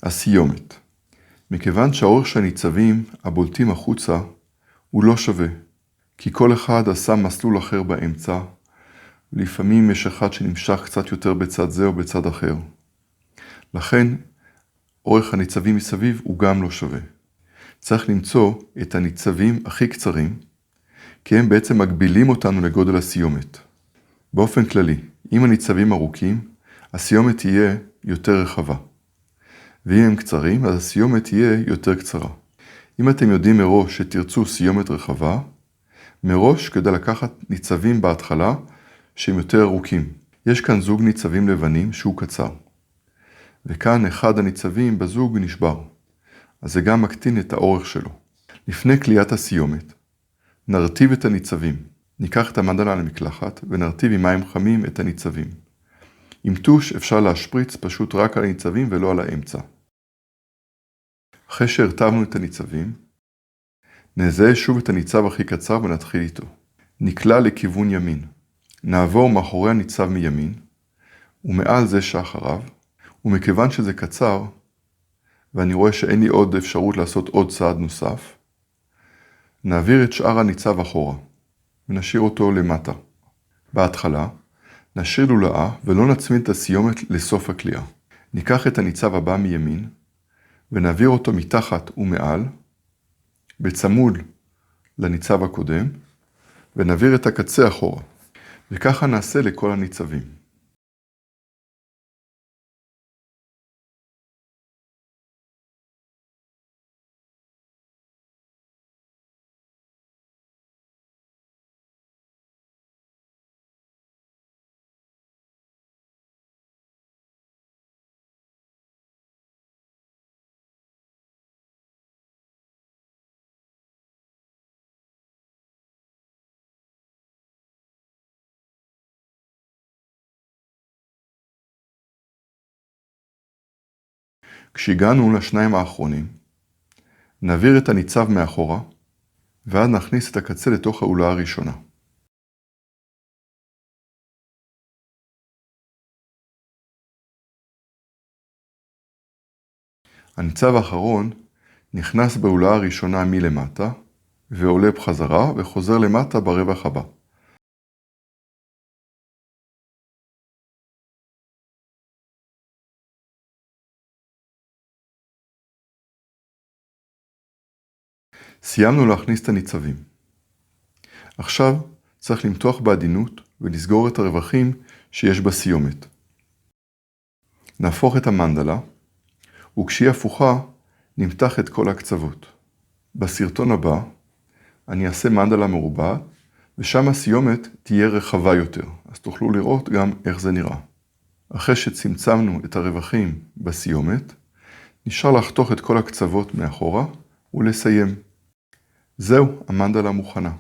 הסיומת. מכיוון שהאורך של הניצבים הבולטים החוצה הוא לא שווה, כי כל אחד עשה מסלול אחר באמצע, ולפעמים יש אחד שנמשך קצת יותר בצד זה או בצד אחר. לכן, אורך הניצבים מסביב הוא גם לא שווה. צריך למצוא את הניצבים הכי קצרים, כי הם בעצם מגבילים אותנו לגודל הסיומת. באופן כללי, אם הניצבים ארוכים, הסיומת תהיה יותר רחבה. ואם הם קצרים, אז הסיומת תהיה יותר קצרה. אם אתם יודעים מראש שתרצו סיומת רחבה, מראש כדי לקחת ניצבים בהתחלה שהם יותר ארוכים. יש כאן זוג ניצבים לבנים שהוא קצר. וכאן אחד הניצבים בזוג נשבר. אז זה גם מקטין את האורך שלו. לפני קליעת הסיומת, נרטיב את הניצבים. ניקח את המנדלה למקלחת ונרטיב עם מים חמים את הניצבים. עם טוש אפשר להשפריץ פשוט רק על הניצבים ולא על האמצע. אחרי שהרטבנו את הניצבים, נזהה שוב את הניצב הכי קצר ונתחיל איתו. נקלע לכיוון ימין. נעבור מאחורי הניצב מימין, ומעל זה שאחריו, ומכיוון שזה קצר, ואני רואה שאין לי עוד אפשרות לעשות עוד צעד נוסף, נעביר את שאר הניצב אחורה, ונשאיר אותו למטה. בהתחלה, נשאיר לולאה ולא נצמיד את הסיומת לסוף הקליעה. ניקח את הניצב הבא מימין, ונעביר אותו מתחת ומעל, בצמוד לניצב הקודם, ונעביר את הקצה אחורה. וככה נעשה לכל הניצבים. כשהגענו לשניים האחרונים, נעביר את הניצב מאחורה, ואז נכניס את הקצה לתוך ההולאה הראשונה. הניצב האחרון נכנס בהולאה הראשונה מלמטה, ועולה בחזרה וחוזר למטה ברווח הבא. סיימנו להכניס את הניצבים. עכשיו צריך למתוח בעדינות ולסגור את הרווחים שיש בסיומת. נהפוך את המנדלה, וכשהיא הפוכה נמתח את כל הקצוות. בסרטון הבא אני אעשה מנדלה מרובעת, ושם הסיומת תהיה רחבה יותר, אז תוכלו לראות גם איך זה נראה. אחרי שצמצמנו את הרווחים בסיומת, נשאר לחתוך את כל הקצוות מאחורה ולסיים. זהו, המנדלה מוכנה.